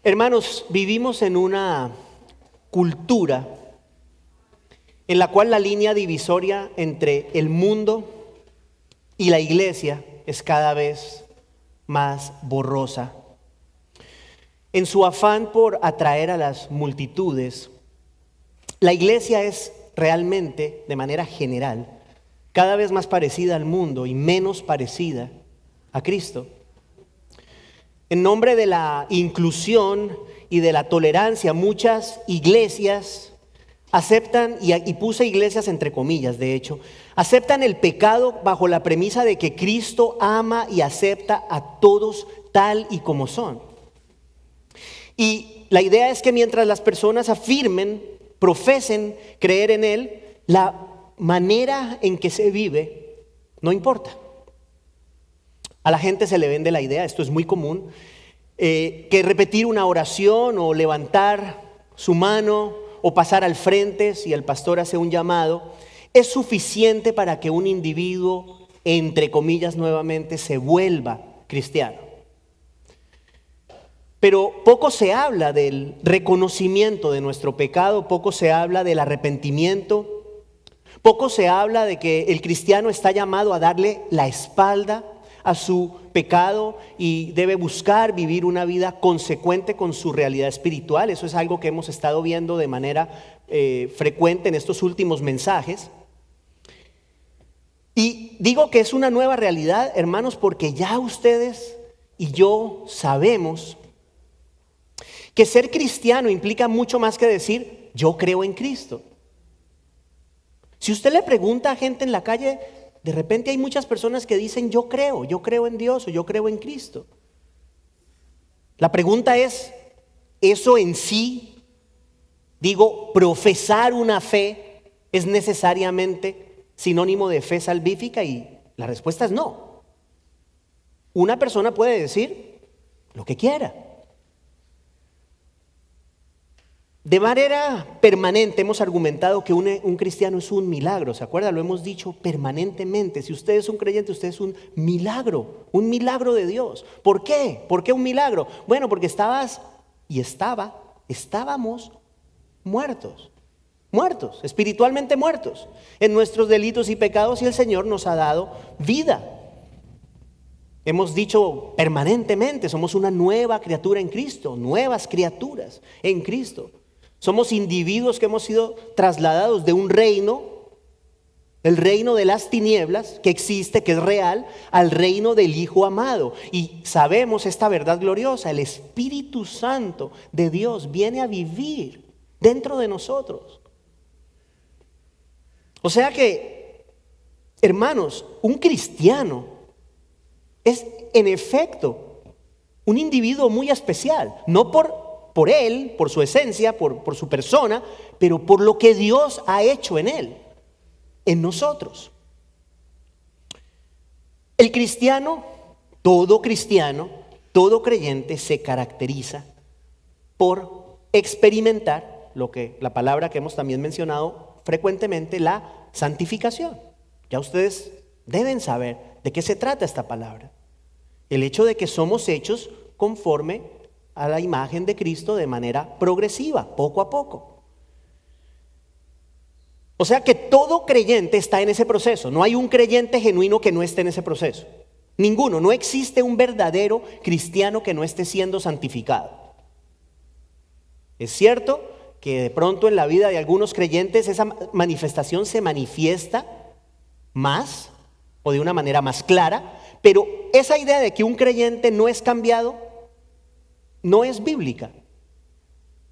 Hermanos, vivimos en una cultura en la cual la línea divisoria entre el mundo y la iglesia es cada vez más borrosa. En su afán por atraer a las multitudes, la iglesia es realmente, de manera general, cada vez más parecida al mundo y menos parecida a Cristo. En nombre de la inclusión y de la tolerancia, muchas iglesias aceptan, y puse iglesias entre comillas, de hecho, aceptan el pecado bajo la premisa de que Cristo ama y acepta a todos tal y como son. Y la idea es que mientras las personas afirmen, profesen creer en Él, la manera en que se vive no importa. A la gente se le vende la idea, esto es muy común, que repetir una oración o levantar su mano o pasar al frente si el pastor hace un llamado es suficiente para que un individuo, entre comillas nuevamente, se vuelva cristiano. Pero poco se habla del reconocimiento de nuestro pecado, poco se habla del arrepentimiento, poco se habla de que el cristiano está llamado a darle la espalda a su pecado y debe buscar vivir una vida consecuente con su realidad espiritual. Eso es algo que hemos estado viendo de manera frecuente en estos últimos mensajes. Y digo que es una nueva realidad, hermanos, porque ya ustedes y yo sabemos que ser cristiano implica mucho más que decir yo creo en Cristo. Si usted le pregunta a gente en la calle, de repente hay muchas personas que dicen yo creo en Dios o yo creo en Cristo. La pregunta es, ¿eso en sí, profesar una fe es necesariamente sinónimo de fe salvífica? Y la respuesta es no. Una persona puede decir lo que quiera. De manera permanente hemos argumentado que un cristiano es un milagro, ¿se acuerda? Lo hemos dicho permanentemente. Si usted es un creyente, usted es un milagro de Dios. ¿Por qué? ¿Por qué un milagro? Bueno, porque estábamos muertos, espiritualmente muertos, en nuestros delitos y pecados, y el Señor nos ha dado vida. Hemos dicho permanentemente, somos una nueva criatura en Cristo, nuevas criaturas en Cristo. Somos individuos que hemos sido trasladados de un reino, el reino de las tinieblas, que existe, que es real, al reino del Hijo amado. Y sabemos esta verdad gloriosa, el Espíritu Santo de Dios viene a vivir dentro de nosotros. O sea que, hermanos, un cristiano es en efecto un individuo muy especial, no por él, por su esencia, por su persona, pero por lo que Dios ha hecho en él, en nosotros. El cristiano, todo creyente se caracteriza por experimentar la palabra que hemos también mencionado frecuentemente, la santificación. Ya ustedes deben saber de qué se trata esta palabra. El hecho de que somos hechos conforme a la imagen de Cristo de manera progresiva, poco a poco. O sea que todo creyente está en ese proceso. No hay un creyente genuino que no esté en ese proceso. Ninguno. No existe un verdadero cristiano que no esté siendo santificado. Es cierto que de pronto en la vida de algunos creyentes esa manifestación se manifiesta más o de una manera más clara, pero esa idea de que un creyente no es cambiado no es bíblica.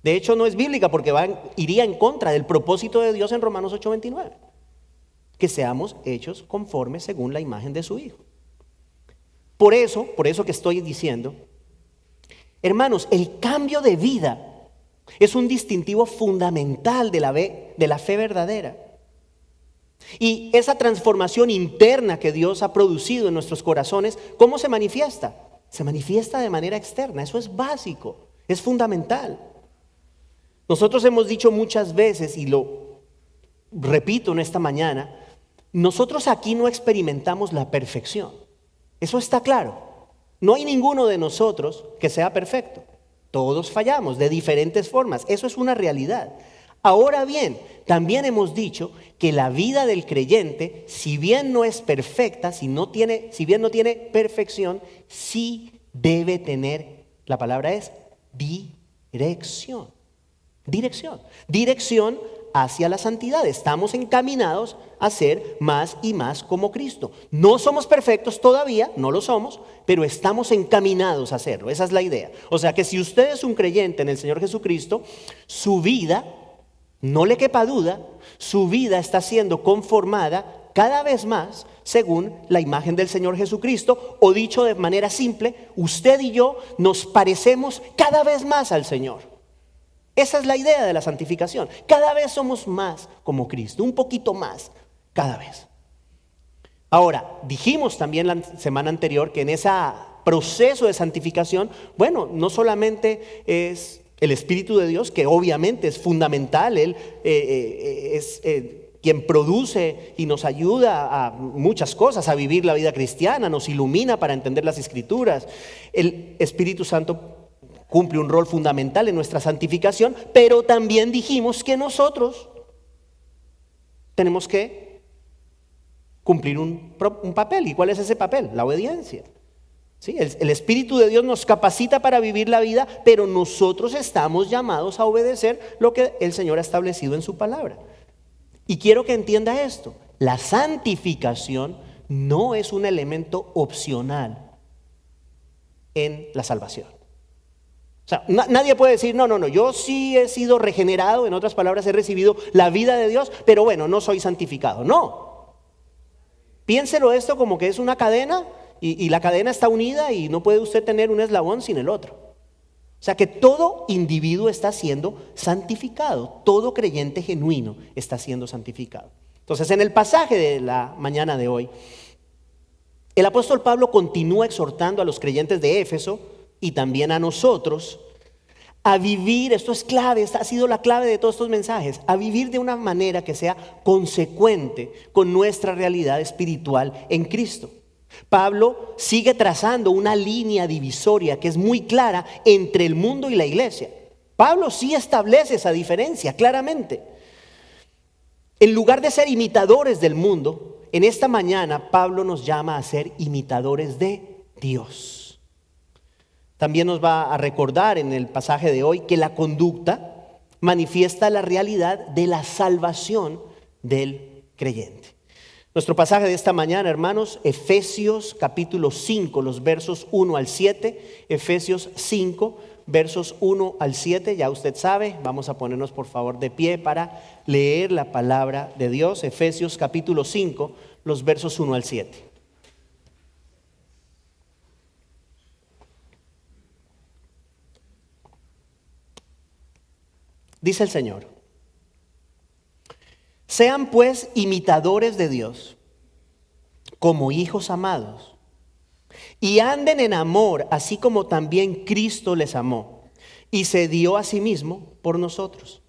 De hecho, no es bíblica porque iría en contra del propósito de Dios en Romanos 8:29. Que seamos hechos conforme según la imagen de su Hijo. Por eso que estoy diciendo, hermanos, el cambio de vida es un distintivo fundamental de la fe verdadera. Y esa transformación interna que Dios ha producido en nuestros corazones, ¿cómo se manifiesta? Se manifiesta de manera externa. Eso es básico, es fundamental. Nosotros hemos dicho muchas veces, y lo repito en esta mañana, nosotros aquí no experimentamos la perfección. Eso está claro. No hay ninguno de nosotros que sea perfecto. Todos fallamos de diferentes formas. Eso es una realidad. Ahora bien, también hemos dicho que la vida del creyente, si bien no es perfecta, si bien no tiene perfección, sí debe tener, la palabra es dirección. Dirección hacia la santidad. Estamos encaminados a ser más y más como Cristo. No somos perfectos todavía, no lo somos, pero estamos encaminados a hacerlo. Esa es la idea. O sea que si usted es un creyente en el Señor Jesucristo, su vida, no le quepa duda, su vida está siendo conformada cada vez más según la imagen del Señor Jesucristo, o dicho de manera simple, usted y yo nos parecemos cada vez más al Señor. Esa es la idea de la santificación. Cada vez somos más como Cristo, un poquito más cada vez. Ahora, dijimos también la semana anterior que en ese proceso de santificación, bueno, no solamente es el Espíritu de Dios, que obviamente es fundamental, Él es quien produce y nos ayuda a muchas cosas, a vivir la vida cristiana, nos ilumina para entender las Escrituras. El Espíritu Santo cumple un rol fundamental en nuestra santificación, pero también dijimos que nosotros tenemos que cumplir un papel. ¿Y cuál es ese papel? La obediencia. ¿Sí? El Espíritu de Dios nos capacita para vivir la vida, pero nosotros estamos llamados a obedecer lo que el Señor ha establecido en su palabra. Y quiero que entienda esto: la santificación no es un elemento opcional en la salvación. O sea, nadie puede decir, no, yo sí he sido regenerado, en otras palabras, he recibido la vida de Dios, pero bueno, no soy santificado. No. Piénselo esto como que es una cadena y la cadena está unida y no puede usted tener un eslabón sin el otro. O sea que todo individuo está siendo santificado, todo creyente genuino está siendo santificado. Entonces, en el pasaje de la mañana de hoy, el apóstol Pablo continúa exhortando a los creyentes de Éfeso y también a nosotros a vivir, esto es clave, esta ha sido la clave de todos estos mensajes, a vivir de una manera que sea consecuente con nuestra realidad espiritual en Cristo. Pablo sigue trazando una línea divisoria que es muy clara entre el mundo y la iglesia. Pablo sí establece esa diferencia claramente. En lugar de ser imitadores del mundo, en esta mañana Pablo nos llama a ser imitadores de Dios. También nos va a recordar en el pasaje de hoy que la conducta manifiesta la realidad de la salvación del creyente. Nuestro pasaje de esta mañana, hermanos, Efesios capítulo 5, los versos 1 al 7, Efesios 5, versos 1 al 7, ya usted sabe, vamos a ponernos por favor de pie para leer la palabra de Dios. Efesios capítulo 5, los versos 1 al 7. Dice el Señor: sean pues imitadores de Dios como hijos amados, y anden en amor, así como también Cristo les amó y se dio a sí mismo por nosotros,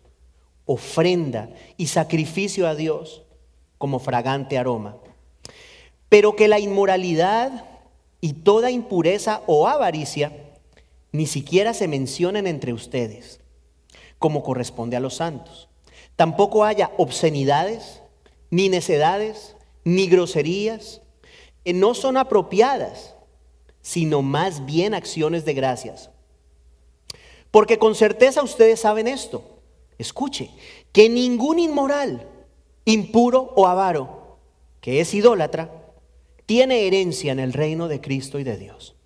ofrenda y sacrificio a Dios como fragante aroma. Pero que la inmoralidad y toda impureza o avaricia ni siquiera se mencionen entre ustedes, como corresponde a los santos. Tampoco haya obscenidades, ni necedades, ni groserías, que no son apropiadas, sino más bien acciones de gracias. Porque con certeza ustedes saben esto. Escuche, que ningún inmoral, impuro o avaro, que es idólatra, tiene herencia en el reino de Cristo y de Dios.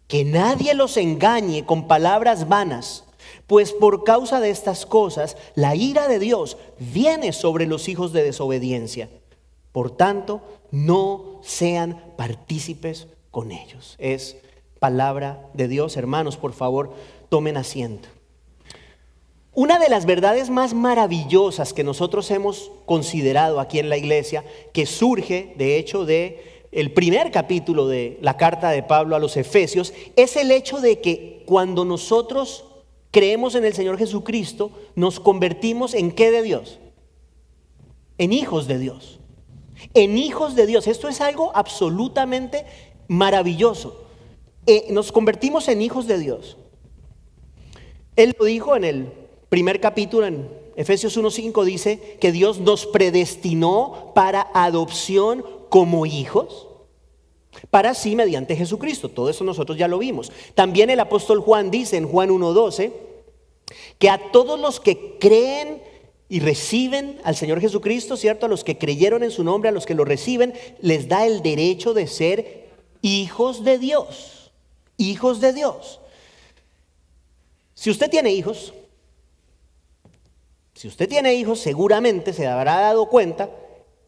Que nadie los engañe con palabras vanas, pues por causa de estas cosas la ira de Dios viene sobre los hijos de desobediencia. Por tanto, no sean partícipes con ellos. Es palabra de Dios. Hermanos, por favor, tomen asiento. Una de las verdades más maravillosas que nosotros hemos considerado aquí en la iglesia, que surge de hecho de el primer capítulo de la carta de Pablo a los Efesios, es el hecho de que cuando nosotros creemos en el Señor Jesucristo, nos convertimos en ¿qué de Dios? En hijos de Dios. en hijos de Dios. Esto es algo absolutamente maravilloso. Nos convertimos en hijos de Dios. Él lo dijo en el primer capítulo, en Efesios 1:5, dice que Dios nos predestinó para adopción como hijos, para sí mediante Jesucristo. Todo eso nosotros ya lo vimos. También el apóstol Juan dice en Juan 1:12 que a todos los que creen y reciben al Señor Jesucristo, ¿cierto? A los que creyeron en su nombre, a los que lo reciben, les da el derecho de ser hijos de Dios. Hijos de Dios. Si usted tiene hijos, seguramente se habrá dado cuenta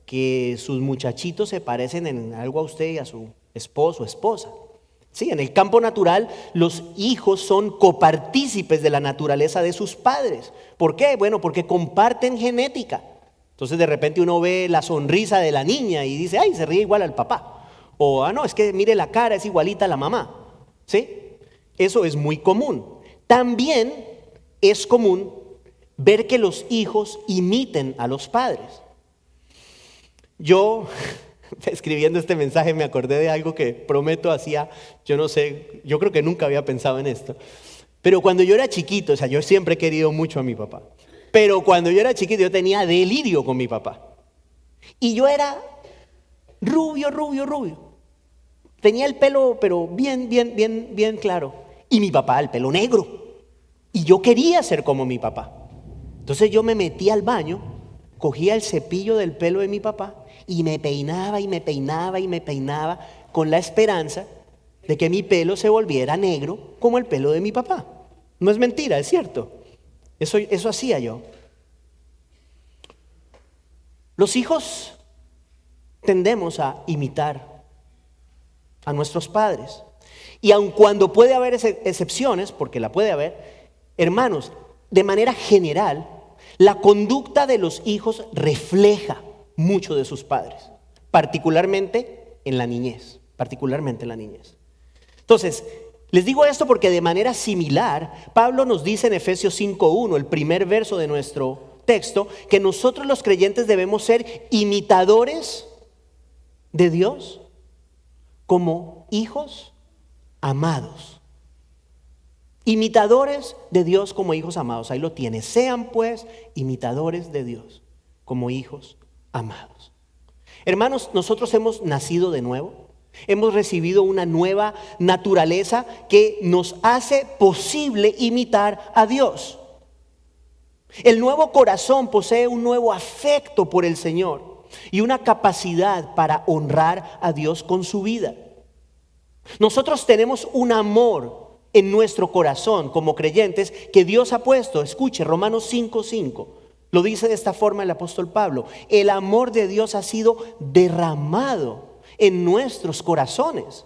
que sus muchachitos se parecen en algo a usted y a su esposo o esposa. Sí, en el campo natural los hijos son copartícipes de la naturaleza de sus padres. ¿Por qué? Bueno, porque comparten genética. Entonces de repente uno ve la sonrisa de la niña y dice, ay, se ríe igual al papá. O, no, es que mire la cara, es igualita a la mamá. ¿Sí? Eso es muy común. También es común ver que los hijos imiten a los padres. Yo, escribiendo este mensaje, me acordé de algo que prometo hacía, yo no sé, yo creo que nunca había pensado en esto. Pero cuando yo era chiquito, o sea, yo siempre he querido mucho a mi papá. Pero cuando yo era chiquito, yo tenía delirio con mi papá. Y yo era rubio. Tenía el pelo, pero bien claro. Y mi papá, el pelo negro. Y yo quería ser como mi papá. Entonces yo me metía al baño, cogía el cepillo del pelo de mi papá y me peinaba con la esperanza de que mi pelo se volviera negro como el pelo de mi papá. No es mentira, es cierto. Eso hacía yo. Los hijos tendemos a imitar a nuestros padres. Y aun cuando puede haber excepciones, porque la puede haber, hermanos, de manera general, la conducta de los hijos refleja mucho de sus padres, particularmente en la niñez. Entonces, les digo esto porque de manera similar, Pablo nos dice en Efesios 5:1, el primer verso de nuestro texto, que nosotros los creyentes debemos ser imitadores de Dios como hijos amados. Imitadores de Dios como hijos amados. Ahí lo tiene. Sean pues imitadores de Dios como hijos amados. Hermanos, nosotros hemos nacido de nuevo. Hemos recibido una nueva naturaleza que nos hace posible imitar a Dios. El nuevo corazón posee un nuevo afecto por el Señor y una capacidad para honrar a Dios con su vida. Nosotros tenemos un amor en nuestro corazón como creyentes que Dios ha puesto. Escuche, Romanos 5:5 lo dice de esta forma el apóstol Pablo: el amor de Dios ha sido derramado en nuestros corazones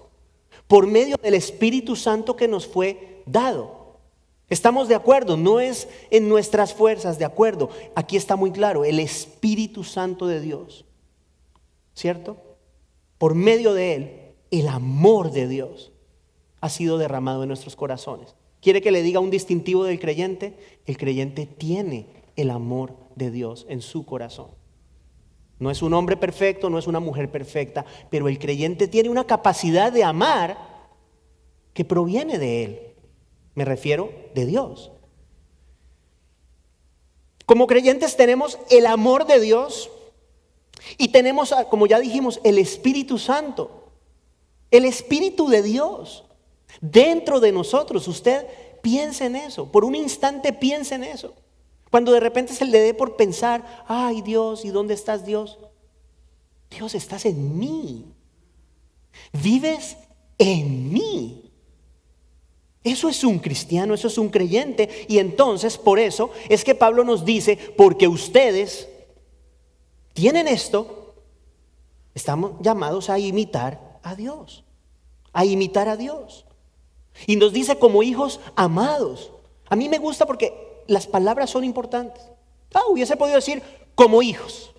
por medio del Espíritu Santo que nos fue dado. Estamos de acuerdo, no es en nuestras fuerzas, de acuerdo. Aquí está muy claro, el Espíritu Santo de Dios, ¿cierto? Por medio de él, el amor de Dios ha sido derramado en nuestros corazones. ¿Quiere que le diga un distintivo del creyente? El creyente tiene el amor de Dios en su corazón. No es un hombre perfecto, no es una mujer perfecta, pero el creyente tiene una capacidad de amar que proviene de él. Me refiero de Dios. Como creyentes tenemos el amor de Dios y tenemos, como ya dijimos, el Espíritu Santo, el Espíritu de Dios dentro de nosotros. Usted piense en eso, por un instante piense en eso. Cuando de repente se le dé por pensar, ay Dios, ¿y dónde estás, Dios? Dios, estás en mí, vives en mí. Eso es un cristiano, eso es un creyente. Y entonces por eso es que Pablo nos dice, porque ustedes tienen esto, estamos llamados a imitar a Dios, a imitar a Dios. Y nos dice como hijos amados. A mí me gusta porque las palabras son importantes. Hubiese podido decir como hijos.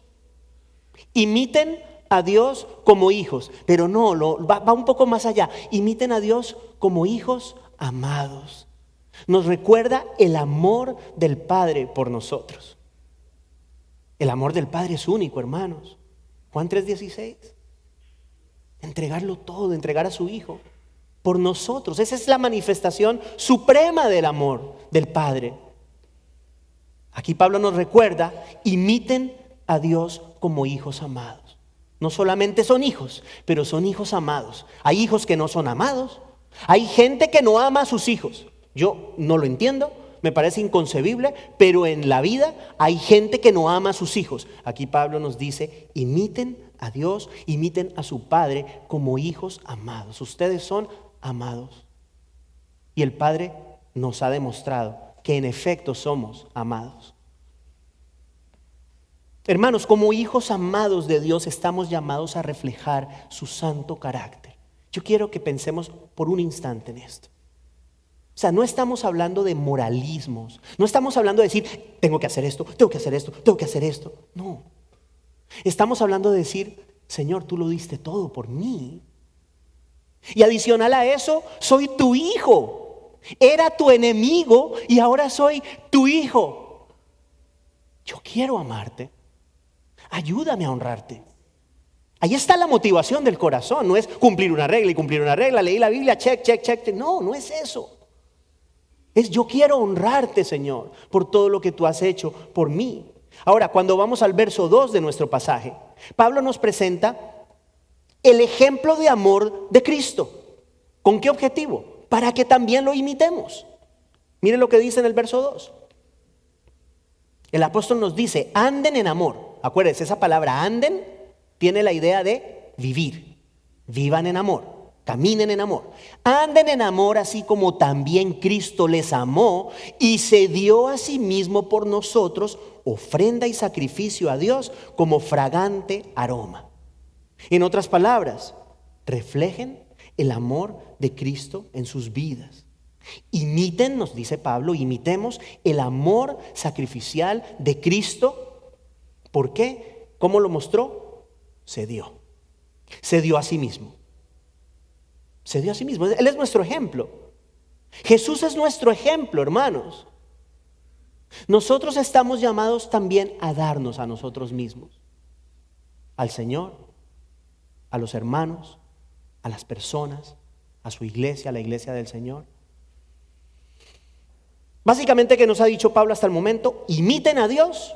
Imiten a Dios como hijos, pero no, va un poco más allá. Imiten a Dios como hijos amados. Nos recuerda el amor del Padre por nosotros. El amor del Padre es único, hermanos. Juan 3:16. Entregarlo todo, entregar a su Hijo por nosotros. Esa es la manifestación suprema del amor del Padre. Aquí Pablo nos recuerda, imiten a Dios como hijos amados. No solamente son hijos, pero son hijos amados. Hay hijos que no son amados. Hay gente que no ama a sus hijos. Yo no lo entiendo, me parece inconcebible, pero en la vida hay gente que no ama a sus hijos. Aquí Pablo nos dice, imiten a Dios, imiten a su Padre como hijos amados. Ustedes son amados. Y el Padre nos ha demostrado que en efecto somos amados. Hermanos, como hijos amados de Dios estamos llamados a reflejar su santo carácter. Yo quiero que pensemos por un instante en esto. O sea, no estamos hablando de moralismos, no estamos hablando de decir, tengo que hacer esto, tengo que hacer esto, tengo que hacer esto. No, estamos hablando de decir, Señor, tú lo diste todo por mí. Y adicional a eso, soy tu hijo. Era tu enemigo y ahora soy tu hijo. Yo quiero amarte. Ayúdame a honrarte. Ahí está la motivación del corazón. No es cumplir una regla y cumplir una regla. Leí la Biblia, check, check, check. No, no es eso. Es yo quiero honrarte, Señor, por todo lo que tú has hecho por mí. Ahora, cuando vamos al verso 2 de nuestro pasaje, Pablo nos presenta el ejemplo de amor de Cristo. ¿Con qué objetivo? Para que también lo imitemos. Mire lo que dice en el verso 2. El apóstol nos dice, anden en amor. Acuérdense, esa palabra anden tiene la idea de vivir. Vivan en amor, caminen en amor. Anden en amor así como también Cristo les amó y se dio a sí mismo por nosotros, ofrenda y sacrificio a Dios como fragante aroma. En otras palabras, reflejen el amor de Cristo en sus vidas. Imiten, nos dice Pablo, imitemos el amor sacrificial de Cristo. ¿Por qué? ¿Cómo lo mostró? Se dio a sí mismo. Se dio a sí mismo. Él es nuestro ejemplo. Jesús es nuestro ejemplo, hermanos. Nosotros estamos llamados también a darnos a nosotros mismos, al Señor, a los hermanos, a las personas, a su iglesia, a la iglesia del Señor. Básicamente, ¿qué nos ha dicho Pablo hasta el momento? Imiten a Dios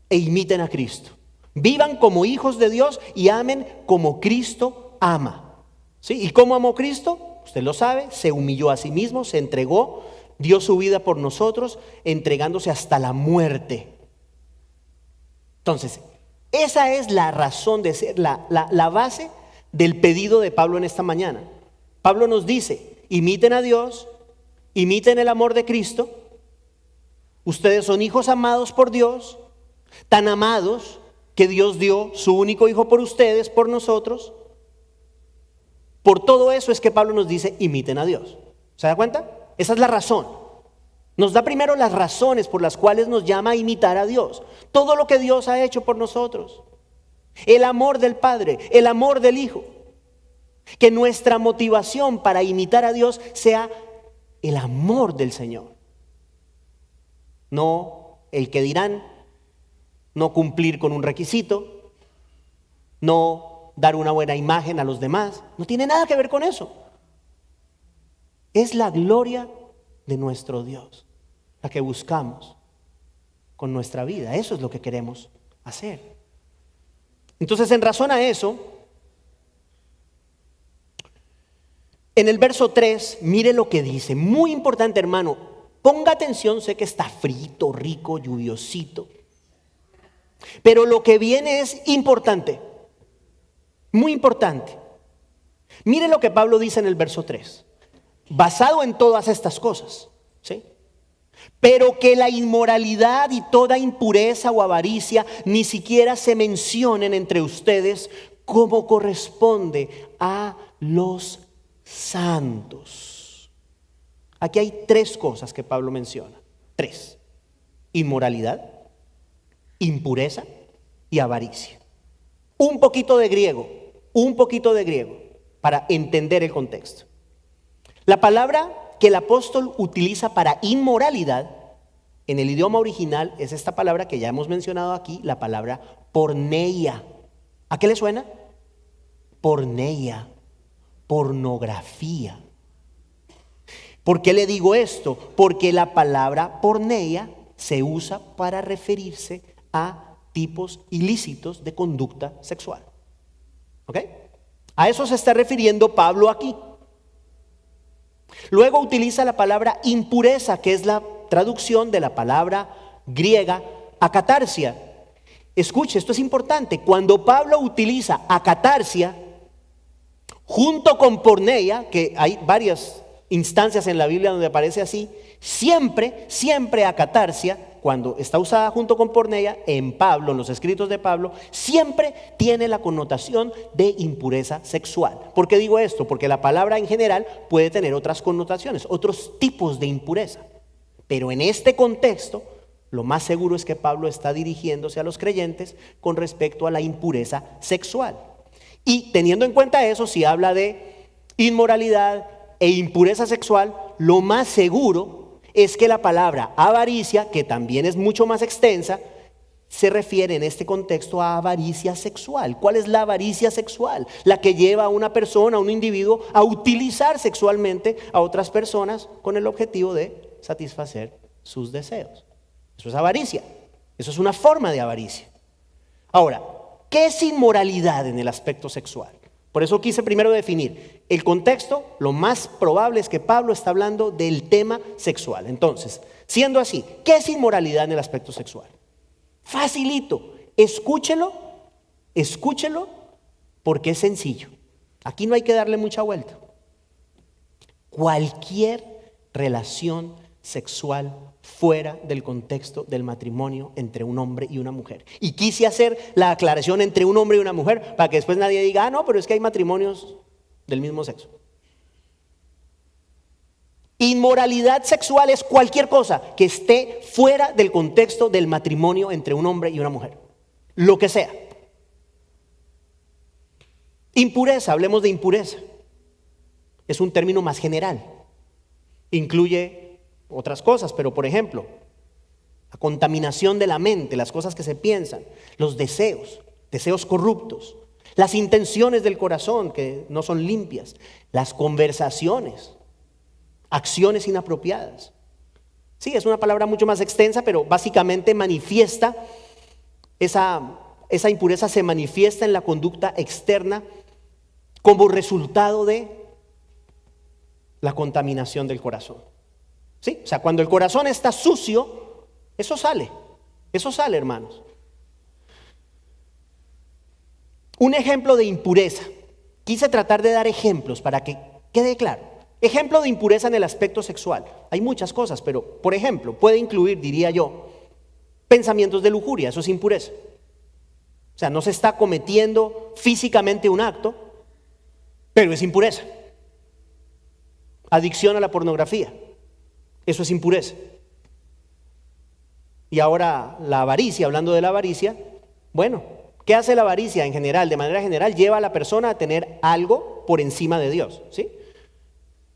e imiten a Cristo. Vivan como hijos de Dios y amen como Cristo ama. ¿Sí? ¿Y cómo amó Cristo? Usted lo sabe, se humilló a sí mismo, se entregó, dio su vida por nosotros, entregándose hasta la muerte. Entonces, esa es la razón de ser, la base del pedido de Pablo en esta mañana. Pablo nos dice, imiten a Dios, imiten el amor de Cristo. Ustedes son hijos amados por Dios, tan amados que Dios dio su único hijo por ustedes, por nosotros. Por todo eso es que Pablo nos dice, imiten a Dios. ¿Se da cuenta? Esa es la razón. Nos da primero las razones por las cuales nos llama a imitar a Dios. Todo lo que Dios ha hecho por nosotros. El amor del Padre, el amor del Hijo. Que nuestra motivación para imitar a Dios sea el amor del Señor. No el que dirán, no cumplir con un requisito, no dar una buena imagen a los demás. No tiene nada que ver con eso. Es la gloria de nuestro Dios, la que buscamos con nuestra vida. Eso es lo que queremos hacer. Entonces, en razón a eso, en el verso 3, mire lo que dice. Muy importante, hermano. Ponga atención, sé que está frito, rico, lluviosito. Pero lo que viene es importante. Muy importante. Mire lo que Pablo dice en el verso 3. Basado en todas estas cosas, ¿sí? Pero que la inmoralidad y toda impureza o avaricia ni siquiera se mencionen entre ustedes como corresponde a los santos. Aquí hay tres cosas que Pablo menciona. Tres. Inmoralidad, impureza y avaricia. Un poquito de griego para entender el contexto. La palabra que el apóstol utiliza para inmoralidad en el idioma original es esta palabra que ya hemos mencionado aquí, la palabra porneia. ¿A qué le suena? Porneia, pornografía. ¿Por qué le digo esto? Porque la palabra porneia se usa para referirse a tipos ilícitos de conducta sexual. ¿Ok? A eso se está refiriendo Pablo aquí. Luego utiliza la palabra impureza, que es la traducción de la palabra griega acatarsia. Escuche, esto es importante. Cuando Pablo utiliza acatarsia junto con porneia, que hay varias instancias en la Biblia donde aparece así, siempre acatarsia, cuando está usada junto con porneia, en Pablo, en los escritos de Pablo, siempre tiene la connotación de impureza sexual. ¿Por qué digo esto? Porque la palabra en general puede tener otras connotaciones, otros tipos de impureza. Pero en este contexto, lo más seguro es que Pablo está dirigiéndose a los creyentes con respecto a la impureza sexual. Y teniendo en cuenta eso, si habla de inmoralidad e impureza sexual, lo más seguro es que la palabra avaricia, que también es mucho más extensa, se refiere en este contexto a avaricia sexual. ¿Cuál es la avaricia sexual? La que lleva a una persona, a un individuo, a utilizar sexualmente a otras personas con el objetivo de satisfacer sus deseos. Eso es avaricia. Eso es una forma de avaricia. Ahora, ¿qué es inmoralidad en el aspecto sexual? Por eso quise primero definir el contexto. Lo más probable es que Pablo está hablando del tema sexual. Entonces, siendo así, ¿qué es inmoralidad en el aspecto sexual? Facilito, escúchelo, porque es sencillo. Aquí no hay que darle mucha vuelta. Cualquier relación sexual fuera del contexto del matrimonio entre un hombre y una mujer. Y quise hacer la aclaración entre un hombre y una mujer para que después nadie diga, no, pero es que hay matrimonios del mismo sexo. Inmoralidad sexual es cualquier cosa que esté fuera del contexto del matrimonio entre un hombre y una mujer. Lo que sea. Impureza, hablemos de impureza. Es un término más general. Incluye otras cosas, pero por ejemplo, la contaminación de la mente, las cosas que se piensan, los deseos corruptos, las intenciones del corazón que no son limpias, las conversaciones, acciones inapropiadas. Sí, es una palabra mucho más extensa, pero básicamente manifiesta, esa impureza se manifiesta en la conducta externa como resultado de la contaminación del corazón. ¿Sí? O sea, cuando el corazón está sucio, eso sale, hermanos. Un ejemplo de impureza. Quise tratar de dar ejemplos para que quede claro. Ejemplo de impureza en el aspecto sexual. Hay muchas cosas, pero por ejemplo, puede incluir, diría yo, pensamientos de lujuria, eso es impureza. O sea, no se está cometiendo físicamente un acto, pero es impureza. Adicción a la pornografía. Eso es impureza. Y ahora la avaricia, hablando de la avaricia, bueno, ¿qué hace la avaricia en general? De manera general lleva a la persona a tener algo por encima de Dios, ¿sí?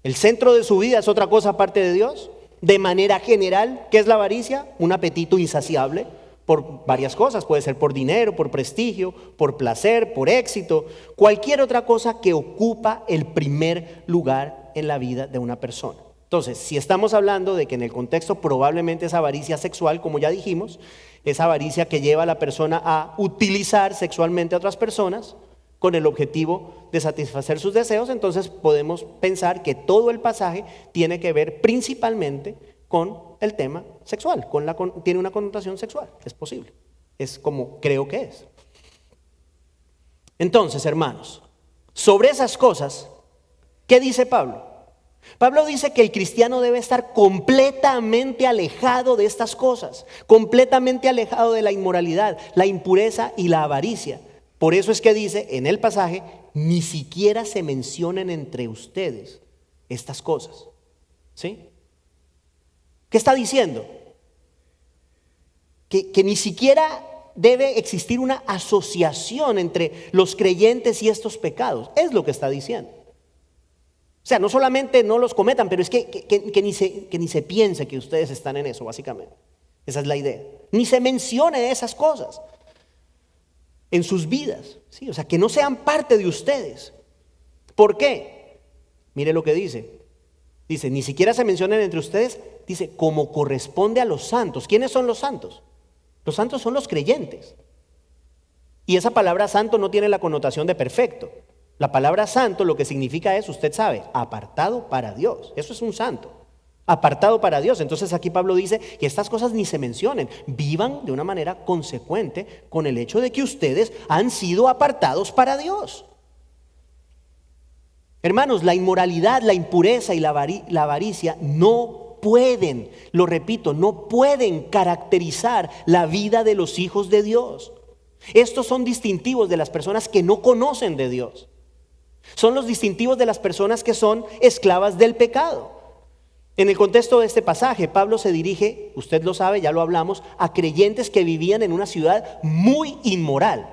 El centro de su vida es otra cosa aparte de Dios. De manera general, ¿qué es la avaricia? Un apetito insaciable por varias cosas. Puede ser por dinero, por prestigio, por placer, por éxito, cualquier otra cosa que ocupa el primer lugar en la vida de una persona. Entonces, si estamos hablando de que en el contexto probablemente es avaricia sexual, como ya dijimos, es avaricia que lleva a la persona a utilizar sexualmente a otras personas con el objetivo de satisfacer sus deseos, entonces podemos pensar que todo el pasaje tiene que ver principalmente con el tema sexual, tiene una connotación sexual, es posible, es como creo que es. Entonces, hermanos, sobre esas cosas, ¿qué dice Pablo? Pablo dice que el cristiano debe estar completamente alejado de estas cosas, completamente alejado de la inmoralidad, la impureza y la avaricia. Por eso es que dice en el pasaje, ni siquiera se mencionen entre ustedes estas cosas. ¿Sí? ¿Qué está diciendo? Que ni siquiera debe existir una asociación entre los creyentes y estos pecados. Es lo que está diciendo. O sea, no solamente no los cometan, pero es que ni se piense que ustedes están en eso, básicamente. Esa es la idea. Ni se mencione esas cosas. en sus vidas, ¿sí? O sea, que no sean parte de ustedes. ¿Por qué? Mire lo que dice. Dice, ni siquiera se mencionan entre ustedes, dice, como corresponde a los santos. ¿Quiénes son los santos? Los santos son los creyentes. Y esa palabra santo no tiene la connotación de perfecto. La palabra santo lo que significa es, usted sabe, apartado para Dios. Eso es un santo. Apartado para Dios. Entonces aquí Pablo dice que estas cosas ni se mencionen. Vivan de una manera consecuente con el hecho de que ustedes han sido apartados para Dios. Hermanos, la inmoralidad, la impureza y la avaricia no pueden, lo repito, no pueden caracterizar la vida de los hijos de Dios. Estos son distintivos de las personas que no conocen de Dios. Son los distintivos de las personas que son esclavas del pecado. En el contexto de este pasaje, Pablo se dirige, usted lo sabe, ya lo hablamos, a creyentes que vivían en una ciudad muy inmoral,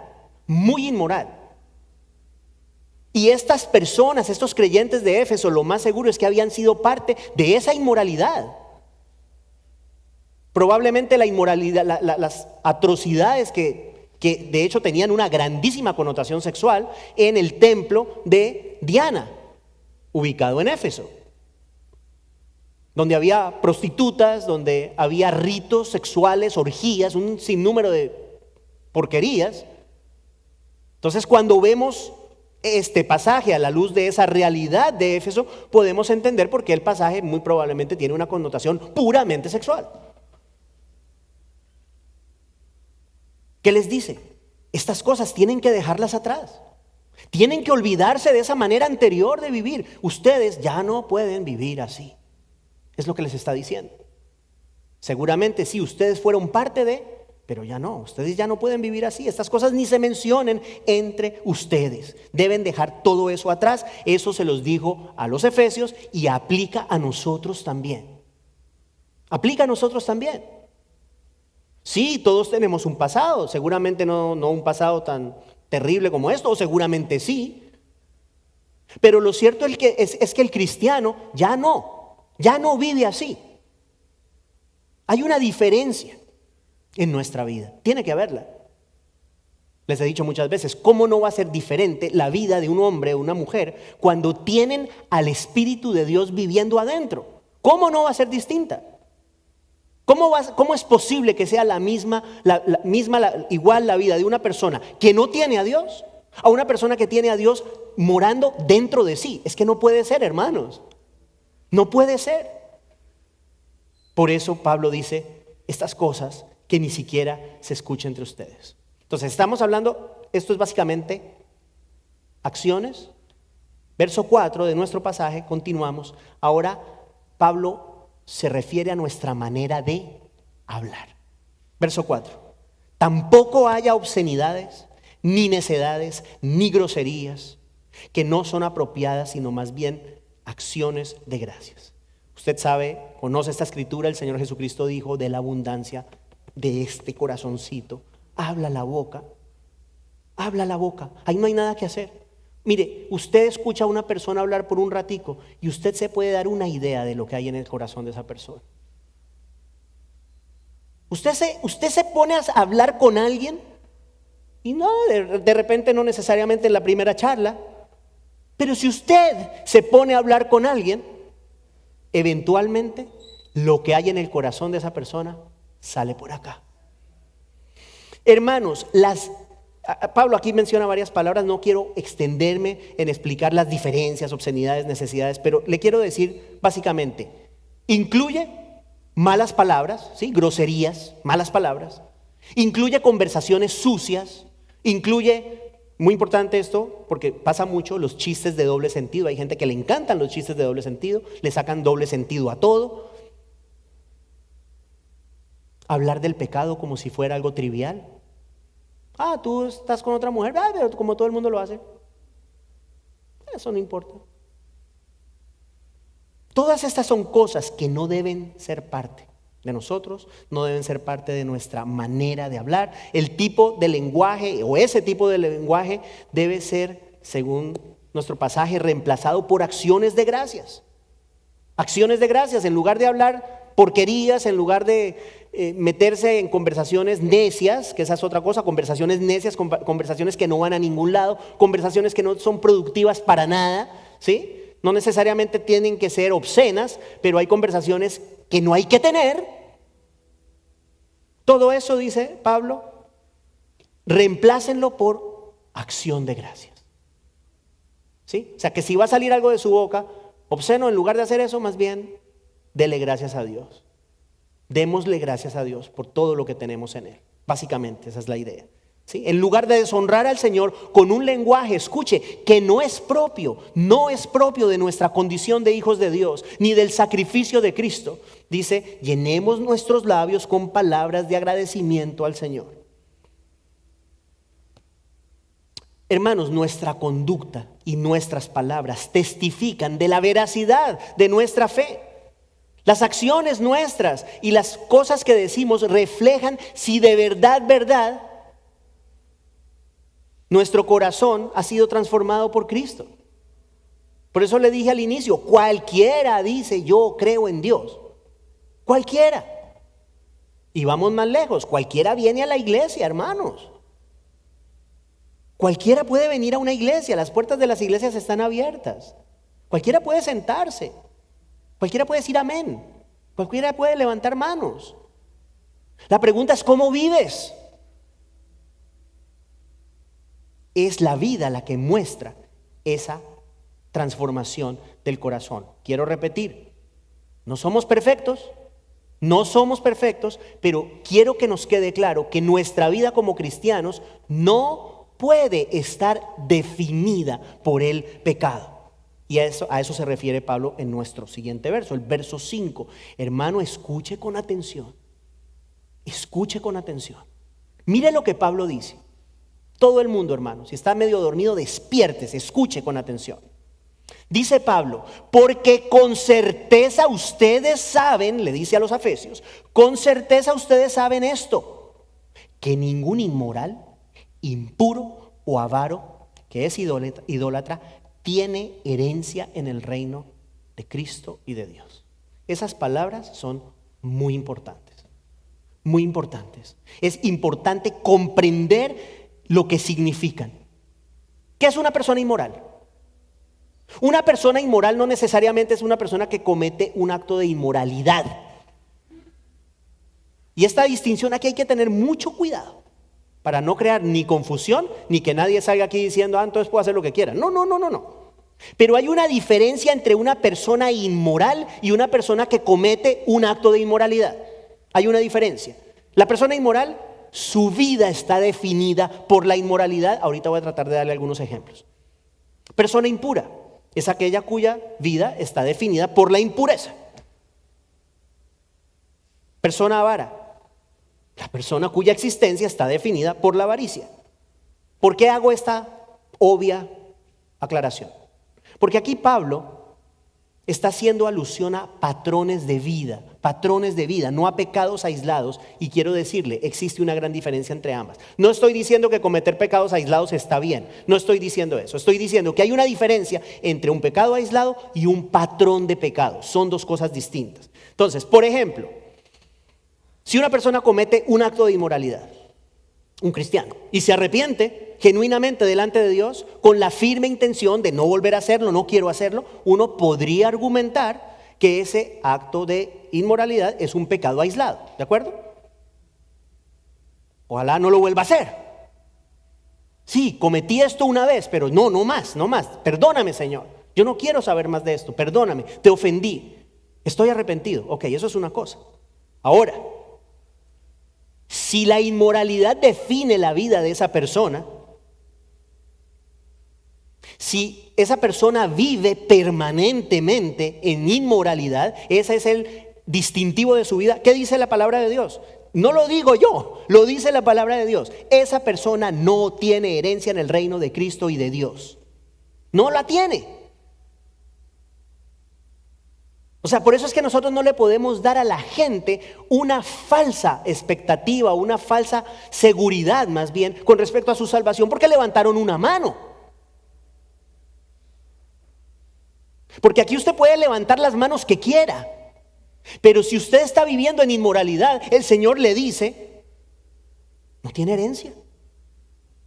muy inmoral. Y estas personas, estos creyentes de Éfeso, lo más seguro es que habían sido parte de esa inmoralidad. Probablemente la inmoralidad, las atrocidades que de hecho tenían una grandísima connotación sexual en el templo de Diana, ubicado en Éfeso, donde había prostitutas, donde había ritos sexuales, orgías, un sinnúmero de porquerías. Entonces, cuando vemos este pasaje a la luz de esa realidad de Éfeso, podemos entender por qué el pasaje muy probablemente tiene una connotación puramente sexual. ¿Qué les dice? Estas cosas tienen que dejarlas atrás. Tienen que olvidarse de esa manera anterior de vivir. Ustedes ya no pueden vivir así. Es lo que les está diciendo. Seguramente sí, ustedes fueron parte de, pero ya no. Ustedes ya no pueden vivir así. Estas cosas ni se mencionen entre ustedes. Deben dejar todo eso atrás. Eso se los dijo a los efesios y aplica a nosotros también. Aplica a nosotros también. Sí, todos tenemos un pasado, seguramente no un pasado tan terrible como esto, o seguramente sí. Pero lo cierto es que el cristiano ya no vive así. Hay una diferencia en nuestra vida, tiene que haberla. Les he dicho muchas veces, ¿cómo no va a ser diferente la vida de un hombre o una mujer cuando tienen al Espíritu de Dios viviendo adentro? ¿Cómo no va a ser distinta? ¿Cómo es posible que sea igual la vida de una persona que no tiene a Dios a una persona que tiene a Dios morando dentro de sí? Es que no puede ser, hermanos. No puede ser. Por eso Pablo dice estas cosas que ni siquiera se escuchan entre ustedes. Entonces estamos hablando, esto es básicamente acciones. Verso 4 de nuestro pasaje, continuamos. Ahora Pablo se refiere a nuestra manera de hablar. Verso 4. Tampoco haya obscenidades, ni necedades, ni groserías, que no son apropiadas, sino más bien acciones de gracias. Usted sabe, conoce esta escritura, el Señor Jesucristo dijo, de la abundancia de este corazoncito, habla la boca, ahí no hay nada que hacer. Mire, usted escucha a una persona hablar por un ratico y usted se puede dar una idea de lo que hay en el corazón de esa persona. Usted se pone a hablar con alguien y no, de repente no necesariamente en la primera charla, pero si usted se pone a hablar con alguien, eventualmente lo que hay en el corazón de esa persona sale por acá. Hermanos, Pablo aquí menciona varias palabras, no quiero extenderme en explicar las diferencias, obscenidades, necesidades, pero le quiero decir básicamente, incluye malas palabras, ¿sí? Groserías, malas palabras, incluye conversaciones sucias, incluye, muy importante esto, porque pasa mucho, los chistes de doble sentido. Hay gente que le encantan los chistes de doble sentido, le sacan doble sentido a todo. Hablar del pecado como si fuera algo trivial. Tú estás con otra mujer, pero como todo el mundo lo hace. Eso no importa. Todas estas son cosas que no deben ser parte de nosotros, no deben ser parte de nuestra manera de hablar. El tipo de lenguaje o ese tipo de lenguaje debe ser, según nuestro pasaje, reemplazado por acciones de gracias. Acciones de gracias, en lugar de hablar porquerías, en lugar de meterse en conversaciones necias, que esa es otra cosa, conversaciones necias, conversaciones que no van a ningún lado, conversaciones que no son productivas para nada, ¿sí? No necesariamente tienen que ser obscenas, pero hay conversaciones que no hay que tener. Todo eso, dice Pablo, reemplácenlo por acción de gracias. ¿Sí? O sea, que si va a salir algo de su boca obsceno, en lugar de hacer eso, más bien, dele gracias a Dios. Démosle gracias a Dios por todo lo que tenemos en Él. Básicamente, esa es la idea. ¿Sí? En lugar de deshonrar al Señor con un lenguaje, escuche, que no es propio de nuestra condición de hijos de Dios, ni del sacrificio de Cristo. Dice, llenemos nuestros labios con palabras de agradecimiento al Señor. Hermanos, nuestra conducta y nuestras palabras testifican de la veracidad de nuestra fe. Las acciones nuestras y las cosas que decimos reflejan si de verdad, nuestro corazón ha sido transformado por Cristo. Por eso le dije al inicio, cualquiera dice yo creo en Dios. Cualquiera. Y vamos más lejos, cualquiera viene a la iglesia, hermanos. Cualquiera puede venir a una iglesia, las puertas de las iglesias están abiertas. Cualquiera puede sentarse, cualquiera puede decir amén, cualquiera puede levantar manos. La pregunta es, ¿cómo vives? Es la vida la que muestra esa transformación del corazón. Quiero repetir, no somos perfectos, pero quiero que nos quede claro que nuestra vida como cristianos no puede estar definida por el pecado. Y a eso se refiere Pablo en nuestro siguiente verso, el verso 5. Hermano, escuche con atención. Escuche con atención. Mire lo que Pablo dice. Todo el mundo, hermano, si está medio dormido, despiértese, escuche con atención. Dice Pablo, porque con certeza ustedes saben, le dice a los efesios, con certeza ustedes saben esto, que ningún inmoral, impuro o avaro, que es idólatra, tiene herencia en el reino de Cristo y de Dios. Esas palabras son muy importantes, muy importantes. Es importante comprender lo que significan. ¿Qué es una persona inmoral? Una persona inmoral no necesariamente es una persona que comete un acto de inmoralidad. Y esta distinción aquí hay que tener mucho cuidado para no crear ni confusión, ni que nadie salga aquí diciendo, entonces puedo hacer lo que quiera. No. Pero hay una diferencia entre una persona inmoral y una persona que comete un acto de inmoralidad. Hay una diferencia. La persona inmoral, su vida está definida por la inmoralidad. Ahorita voy a tratar de darle algunos ejemplos. Persona impura es aquella cuya vida está definida por la impureza. Persona avara, la persona cuya existencia está definida por la avaricia. ¿Por qué hago esta obvia aclaración? Porque aquí Pablo está haciendo alusión a patrones de vida, no a pecados aislados. Y quiero decirle, existe una gran diferencia entre ambas. No estoy diciendo que cometer pecados aislados está bien, no estoy diciendo eso. Estoy diciendo que hay una diferencia entre un pecado aislado y un patrón de pecados. Son dos cosas distintas. Entonces, por ejemplo, si una persona comete un acto de inmoralidad, un cristiano, y se arrepiente genuinamente delante de Dios con la firme intención de no volver a hacerlo, no quiero hacerlo, uno podría argumentar que ese acto de inmoralidad es un pecado aislado, ¿de acuerdo? Ojalá no lo vuelva a hacer. Sí, cometí esto una vez, pero no más. Perdóname, Señor. Yo no quiero saber más de esto, perdóname, te ofendí. Estoy arrepentido. Ok, eso es una cosa. Ahora, si la inmoralidad define la vida de esa persona, si esa persona vive permanentemente en inmoralidad, ese es el distintivo de su vida. ¿Qué dice la palabra de Dios? No lo digo yo, lo dice la palabra de Dios. Esa persona no tiene herencia en el reino de Cristo y de Dios. No la tiene. O sea, por eso es que nosotros no le podemos dar a la gente una falsa expectativa, una falsa seguridad más bien con respecto a su salvación, porque levantaron una mano. Porque aquí usted puede levantar las manos que quiera, Pero si usted está viviendo en inmoralidad, el Señor le dice, no tiene herencia.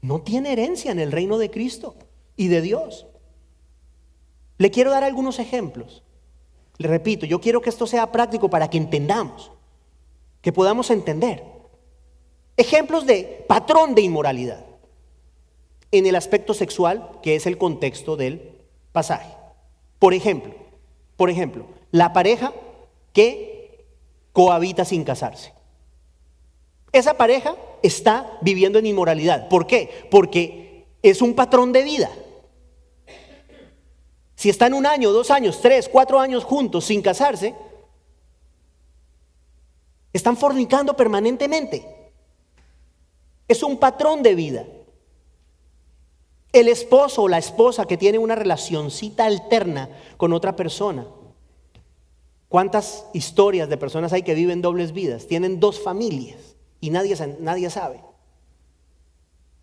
No tiene herencia en el reino de Cristo y de Dios. Le quiero dar algunos ejemplos. Le repito, yo quiero que esto sea práctico para que entendamos, que podamos entender. Ejemplos de patrón de inmoralidad en el aspecto sexual, que es el contexto del pasaje. Por ejemplo, la pareja que cohabita sin casarse. Esa pareja está viviendo en inmoralidad. ¿Por qué? Porque es un patrón de vida. Si están 1 año, 2 años, 3, 4 años juntos sin casarse, están fornicando permanentemente. Es un patrón de vida. El esposo o la esposa que tiene una relacioncita alterna con otra persona. ¿Cuántas historias de personas hay que viven dobles vidas? Tienen 2 familias y nadie sabe.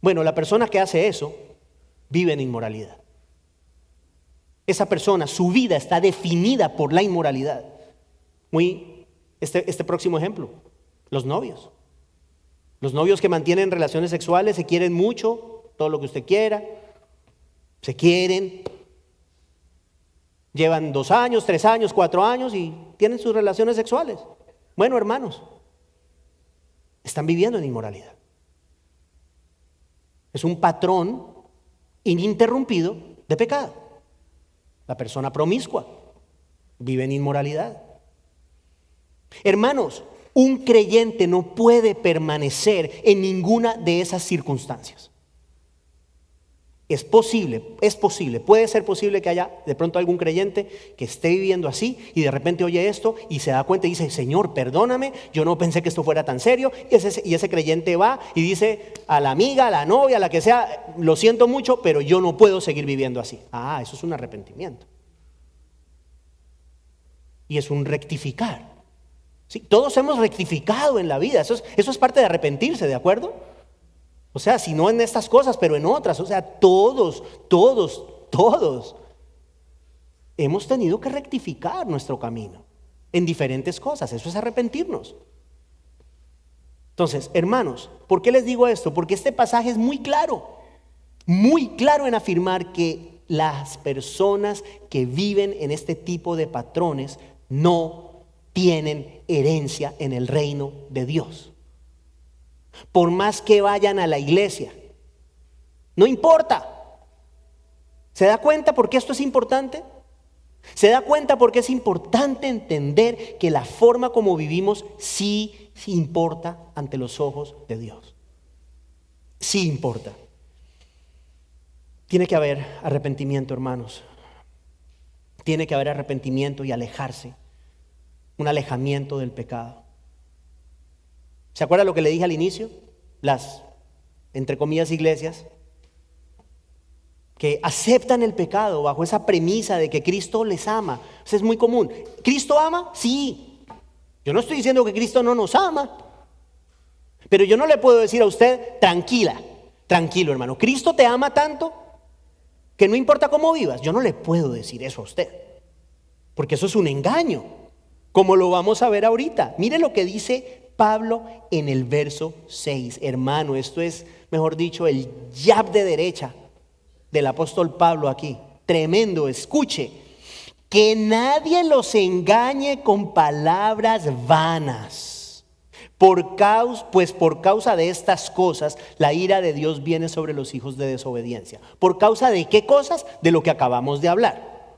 Bueno, la persona que hace eso vive en inmoralidad. Esa persona, su vida está definida por la inmoralidad. Este próximo ejemplo, los novios. Los novios que mantienen relaciones sexuales se quieren mucho, todo lo que usted quiera, se quieren, llevan 2 años, 3 años, 4 años y tienen sus relaciones sexuales. Bueno, hermanos, están viviendo en inmoralidad. Es un patrón ininterrumpido de pecado. La persona promiscua vive en inmoralidad. Hermanos, un creyente no puede permanecer en ninguna de esas circunstancias. Es posible, puede ser posible que haya de pronto algún creyente que esté viviendo así y de repente oye esto y se da cuenta y dice, Señor, perdóname, yo no pensé que esto fuera tan serio. Y ese creyente va y dice a la amiga, a la novia, a la que sea, lo siento mucho, pero yo no puedo seguir viviendo así. Eso es un arrepentimiento. Y es un rectificar. ¿Sí? Todos hemos rectificado en la vida, eso es parte de arrepentirse, ¿de acuerdo? O sea, si no en estas cosas, pero en otras. O sea, todos hemos tenido que rectificar nuestro camino en diferentes cosas. Eso es arrepentirnos. Entonces, hermanos, ¿por qué les digo esto? Porque este pasaje es muy claro en afirmar que las personas que viven en este tipo de patrones no tienen herencia en el reino de Dios. Por más que vayan a la iglesia, no importa. ¿Se da cuenta por qué esto es importante? ¿Se da cuenta por qué es importante entender que la forma como vivimos sí importa ante los ojos de Dios? Sí importa. Tiene que haber arrepentimiento, hermanos. Tiene que haber arrepentimiento y alejarse. Un alejamiento del pecado. ¿Se acuerda lo que le dije al inicio? Las, entre comillas, iglesias que aceptan el pecado bajo esa premisa de que Cristo les ama. Eso es muy común. ¿Cristo ama? Sí. Yo no estoy diciendo que Cristo no nos ama. Pero yo no le puedo decir a usted, tranquilo hermano, Cristo te ama tanto que no importa cómo vivas. Yo no le puedo decir eso a usted. Porque eso es un engaño. Como lo vamos a ver ahorita. Mire lo que dice Pablo en el verso 6. Hermano, esto es, mejor dicho, el jab de derecha del apóstol Pablo aquí. Tremendo, escuche. Que nadie los engañe con palabras vanas. Pues por causa de estas cosas, la ira de Dios viene sobre los hijos de desobediencia. ¿Por causa de qué cosas? De lo que acabamos de hablar.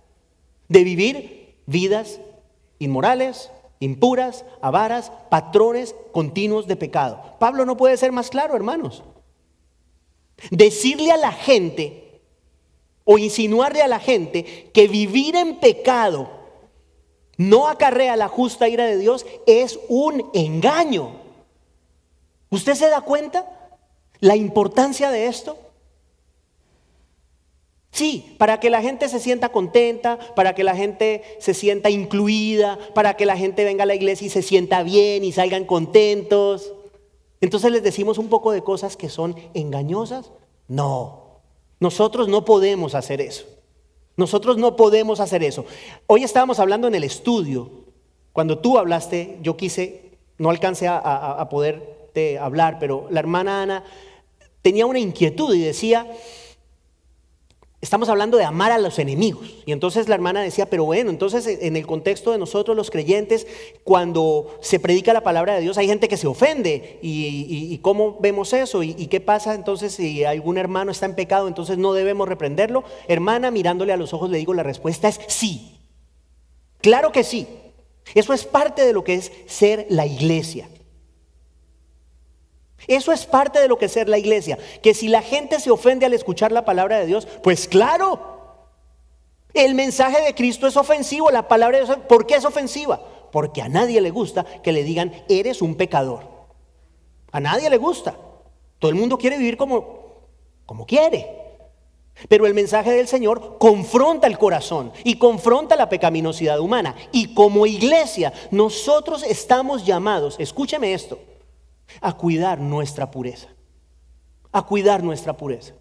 De vivir vidas inmorales, impuras, avaras, patrones continuos de pecado. Pablo no puede ser más claro, hermanos. Decirle a la gente o insinuarle a la gente que vivir en pecado no acarrea la justa ira de Dios es un engaño. ¿Usted se da cuenta la importancia de esto? Sí, para que la gente se sienta contenta, para que la gente se sienta incluida, para que la gente venga a la iglesia y se sienta bien y salgan contentos. Entonces les decimos un poco de cosas que son engañosas. No, nosotros no podemos hacer eso. Nosotros no podemos hacer eso. Hoy estábamos hablando en el estudio Cuando tú hablaste, yo quise, no alcancé a poderte hablar, pero la hermana Ana tenía una inquietud y decía, estamos hablando de amar a los enemigos. Y entonces la hermana decía, pero bueno, entonces en el contexto de nosotros los creyentes, cuando se predica la palabra de Dios, hay gente que se ofende. ¿Y cómo vemos eso? ¿Y qué pasa entonces si algún hermano está en pecado? Entonces no debemos reprenderlo. Hermana, mirándole a los ojos le digo, la respuesta es sí. Claro que sí. Eso es parte de lo que es ser la iglesia. Eso es parte de lo que es ser la iglesia. Que si la gente se ofende al escuchar la palabra de Dios, pues claro, el mensaje de Cristo es ofensivo. La palabra de Dios, ¿por qué es ofensiva? Porque a nadie le gusta que le digan, eres un pecador. A nadie le gusta. Todo el mundo quiere vivir como quiere. Pero el mensaje del Señor confronta el corazón y confronta la pecaminosidad humana. Y como iglesia, nosotros estamos llamados, escúcheme esto, a cuidar nuestra pureza. A cuidar nuestra pureza.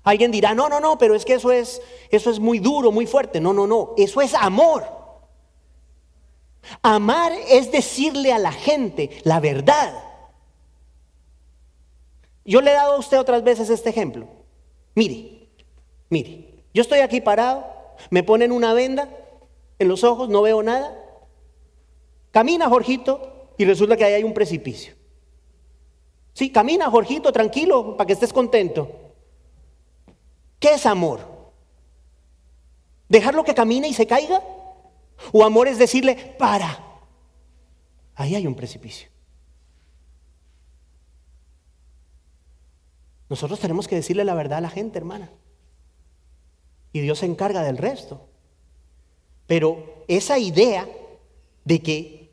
Alguien dirá, no, pero es que eso es muy duro, muy fuerte. No, eso es amor. Amar es decirle a la gente la verdad. Yo le he dado a usted otras veces este ejemplo. Mire, yo estoy aquí parado, me ponen una venda en los ojos, no veo nada. Camina, Jorgito, y resulta que ahí hay un precipicio. Sí, camina, Jorgito, tranquilo, para que estés contento. ¿Qué es amor? ¿Dejarlo que camine y se caiga? ¿O amor es decirle, para, ahí hay un precipicio? Nosotros tenemos que decirle la verdad a la gente, hermana. Y Dios se encarga del resto. Pero esa idea de que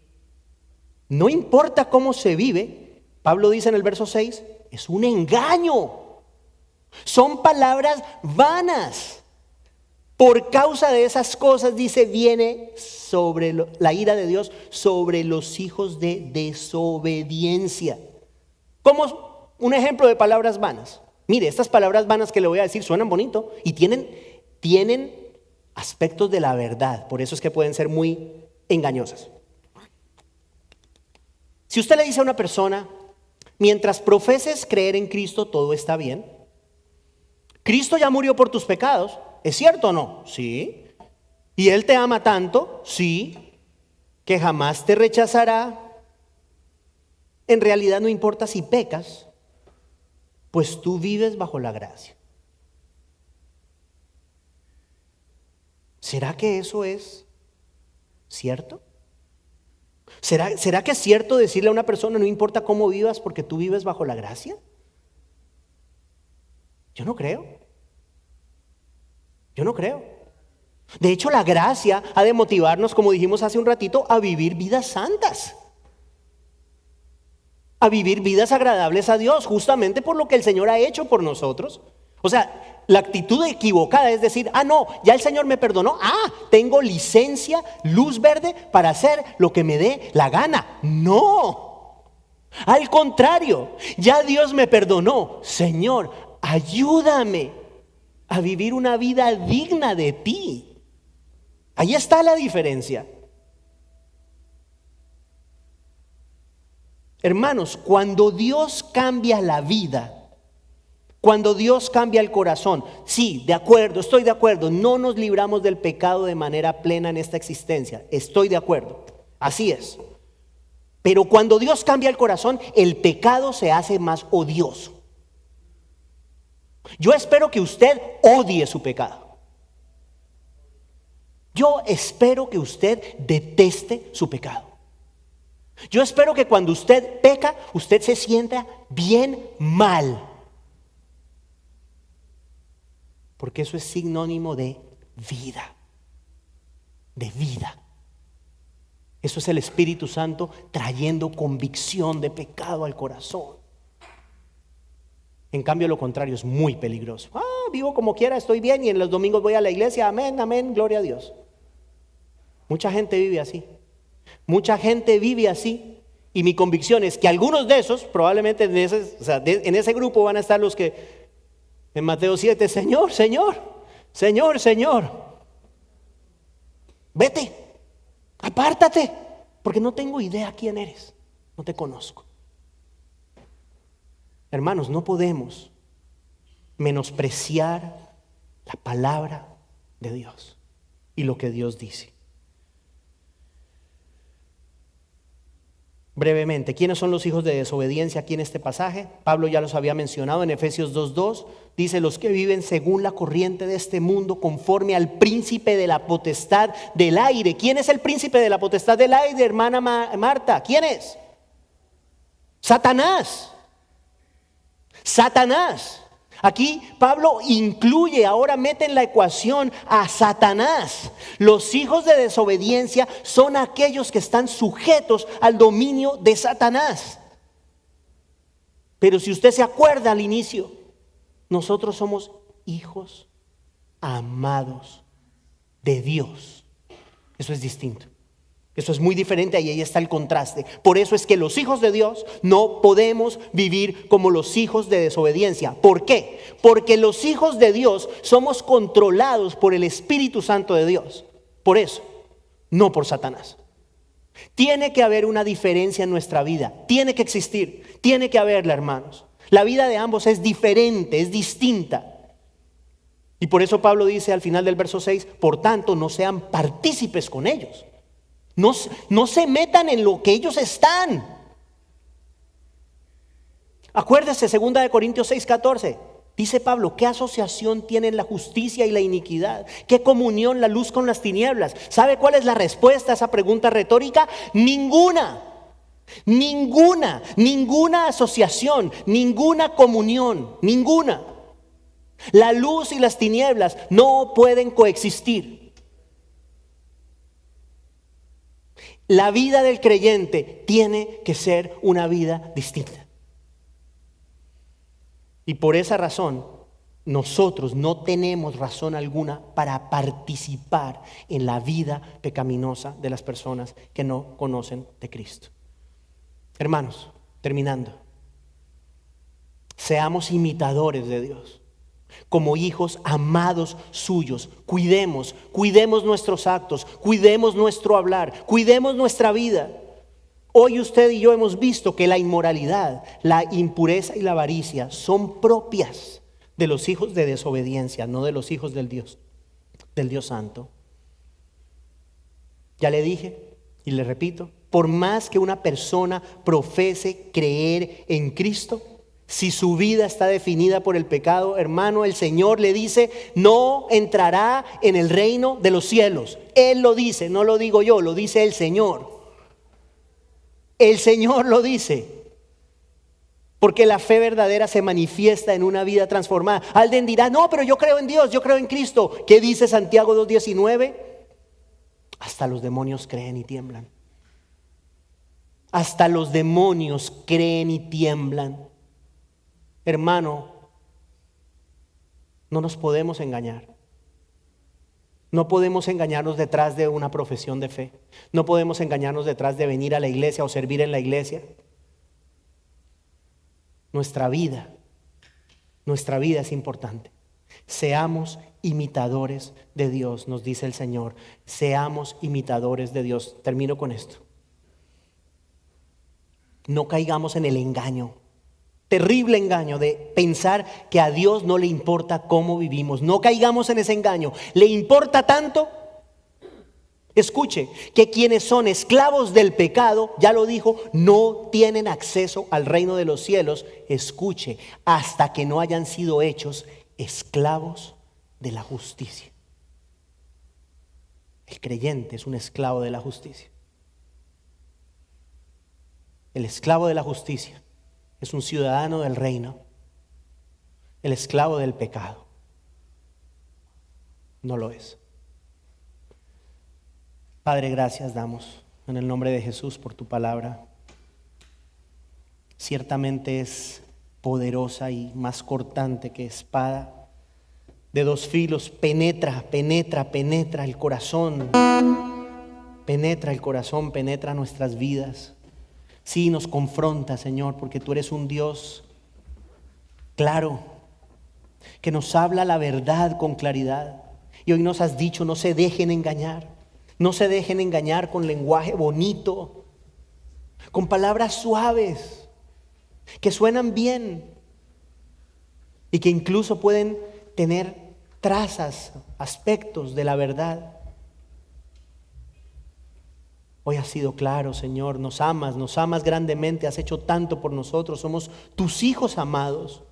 no importa cómo se vive, Pablo dice en el verso 6, es un engaño. Son palabras vanas. Por causa de esas cosas, dice, viene sobre la ira de Dios sobre los hijos de desobediencia. ¿Cómo? Un ejemplo de palabras vanas. Mire, estas palabras vanas que le voy a decir suenan bonito y tienen aspectos de la verdad. Por eso es que pueden ser muy engañosas. Si usted le dice a una persona, mientras profeses creer en Cristo, todo está bien. Cristo ya murió por tus pecados. ¿Es cierto o no? Sí. ¿Y Él te ama tanto? Sí. ¿Que jamás te rechazará? En realidad no importa si pecas, pues tú vives bajo la gracia. ¿Será que eso es cierto? ¿Será que es cierto decirle a una persona, no importa cómo vivas porque tú vives bajo la gracia? Yo no creo. De hecho, la gracia ha de motivarnos, como dijimos hace un ratito, a vivir vidas santas. A vivir vidas agradables a Dios, justamente por lo que el Señor ha hecho por nosotros. O sea, la actitud equivocada es decir, no, ya el Señor me perdonó, tengo licencia, luz verde para hacer lo que me dé la gana. No, al contrario, ya Dios me perdonó. Señor, ayúdame a vivir una vida digna de ti. Ahí está la diferencia. Hermanos, cuando Dios cambia la vida, cuando Dios cambia el corazón, sí, de acuerdo, estoy de acuerdo, no nos libramos del pecado de manera plena en esta existencia, estoy de acuerdo, así es. Pero cuando Dios cambia el corazón, el pecado se hace más odioso. Yo espero que usted odie su pecado. Yo espero que usted deteste su pecado. Yo espero que cuando usted peca, usted se sienta bien mal. Porque eso es sinónimo de vida. De vida. Eso es el Espíritu Santo trayendo convicción de pecado al corazón. En cambio, lo contrario es muy peligroso. Vivo como quiera, estoy bien y en los domingos voy a la iglesia. Amén, amén, gloria a Dios. Mucha gente vive así. Mucha gente vive así. Y mi convicción es que algunos de esos, probablemente en ese grupo van a estar los que en Mateo 7, Señor, Señor, Señor, Señor, vete. Apártate, porque no tengo idea quién eres, no te conozco. Hermanos, no podemos menospreciar la palabra de Dios y lo que Dios dice. Brevemente, ¿quiénes son los hijos de desobediencia aquí en este pasaje? Pablo ya los había mencionado en Efesios 2:2. Dice: los que viven según la corriente de este mundo, conforme al príncipe de la potestad del aire. ¿Quién es el príncipe de la potestad del aire, hermana Marta? ¿Quién es? Satanás. Satanás. Aquí Pablo incluye, ahora mete en la ecuación a Satanás. Los hijos de desobediencia son aquellos que están sujetos al dominio de Satanás. Pero si usted se acuerda al inicio, nosotros somos hijos amados de Dios. Eso es distinto. Eso es muy diferente y ahí está el contraste. Por eso es que los hijos de Dios no podemos vivir como los hijos de desobediencia. ¿Por qué? Porque los hijos de Dios somos controlados por el Espíritu Santo de Dios. Por eso, no por Satanás. Tiene que haber una diferencia en nuestra vida. Tiene que existir. Tiene que haberla, hermanos. La vida de ambos es diferente, es distinta. Y por eso Pablo dice al final del verso 6: por tanto, no sean partícipes con ellos. No se metan en lo que ellos están. Acuérdese, 2 Corintios 6:14. Dice Pablo: ¿qué asociación tienen la justicia y la iniquidad? ¿Qué comunión la luz con las tinieblas? ¿Sabe cuál es la respuesta a esa pregunta retórica? Ninguna. Ninguna asociación, ninguna comunión, ninguna. La luz y las tinieblas no pueden coexistir. La vida del creyente tiene que ser una vida distinta. Y por esa razón, nosotros no tenemos razón alguna para participar en la vida pecaminosa de las personas que no conocen de Cristo. Hermanos, terminando, seamos imitadores de Dios. Como hijos amados suyos, cuidemos nuestros actos, cuidemos nuestro hablar, cuidemos nuestra vida. Hoy usted y yo hemos visto que la inmoralidad, la impureza y la avaricia son propias de los hijos de desobediencia, no de los hijos del Dios Santo. Ya le dije y le repito, por más que una persona profese creer en Cristo, si su vida está definida por el pecado, hermano, el Señor le dice: no entrará en el reino de los cielos. Él lo dice, no lo digo yo, lo dice el Señor. El Señor lo dice. Porque la fe verdadera se manifiesta en una vida transformada. Alguien dirá: no, pero yo creo en Dios, yo creo en Cristo. ¿Qué dice Santiago 2:19? Hasta los demonios creen y tiemblan. Hasta los demonios creen y tiemblan. Hermano, no nos podemos engañar. No podemos engañarnos detrás de una profesión de fe. No podemos engañarnos detrás de venir a la iglesia o servir en la iglesia. Nuestra vida es importante. Seamos imitadores de Dios, nos dice el Señor. Seamos imitadores de Dios. Termino con esto. No caigamos en el engaño. Terrible engaño de pensar que a Dios no le importa cómo vivimos. No caigamos en ese engaño. ¿Le importa tanto? Escuche, que quienes son esclavos del pecado, ya lo dijo, no tienen acceso al reino de los cielos. Escuche, hasta que no hayan sido hechos esclavos de la justicia. El creyente es un esclavo de la justicia. El esclavo de la justicia es un ciudadano del reino. El esclavo del pecado no lo es. Padre, gracias damos en el nombre de Jesús por tu palabra. Ciertamente es poderosa y más cortante que espada de dos filos. Penetra el corazón. Penetra el corazón, penetra nuestras vidas. Sí, nos confronta, Señor, porque tú eres un Dios claro, que nos habla la verdad con claridad. Y hoy nos has dicho: no se dejen engañar. No se dejen engañar con lenguaje bonito, con palabras suaves, que suenan bien y que incluso pueden tener trazas, aspectos de la verdad. Hoy has sido claro, Señor, nos amas grandemente, has hecho tanto por nosotros, somos tus hijos amados.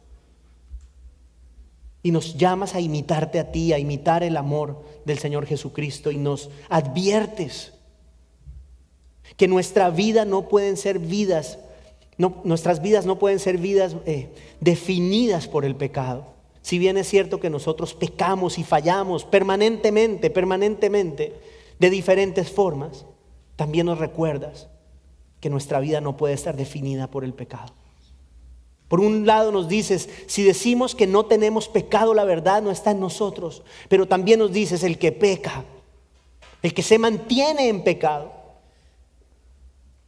Y nos llamas a imitarte a ti, a imitar el amor del Señor Jesucristo, y nos adviertes que nuestra vida no pueden ser vidas, nuestras vidas no pueden ser vidas definidas por el pecado. Si bien es cierto que nosotros pecamos y fallamos permanentemente, de diferentes formas, también nos recuerdas que nuestra vida no puede estar definida por el pecado. Por un lado nos dices, si decimos que no tenemos pecado, la verdad no está en nosotros. Pero también nos dices, el que peca, el que se mantiene en pecado,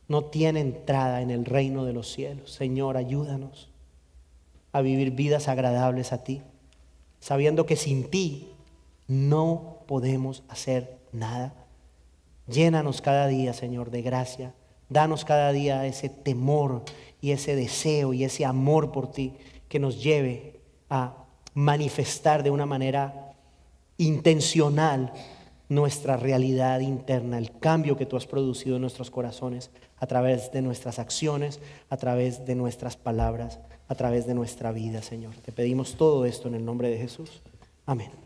no tiene entrada en el reino de los cielos. Señor, ayúdanos a vivir vidas agradables a ti, sabiendo que sin ti no podemos hacer nada. Llénanos cada día, Señor, de gracia. Danos cada día ese temor y ese deseo y ese amor por ti que nos lleve a manifestar de una manera intencional nuestra realidad interna, el cambio que tú has producido en nuestros corazones a través de nuestras acciones, a través de nuestras palabras, a través de nuestra vida, Señor. Te pedimos todo esto en el nombre de Jesús. Amén.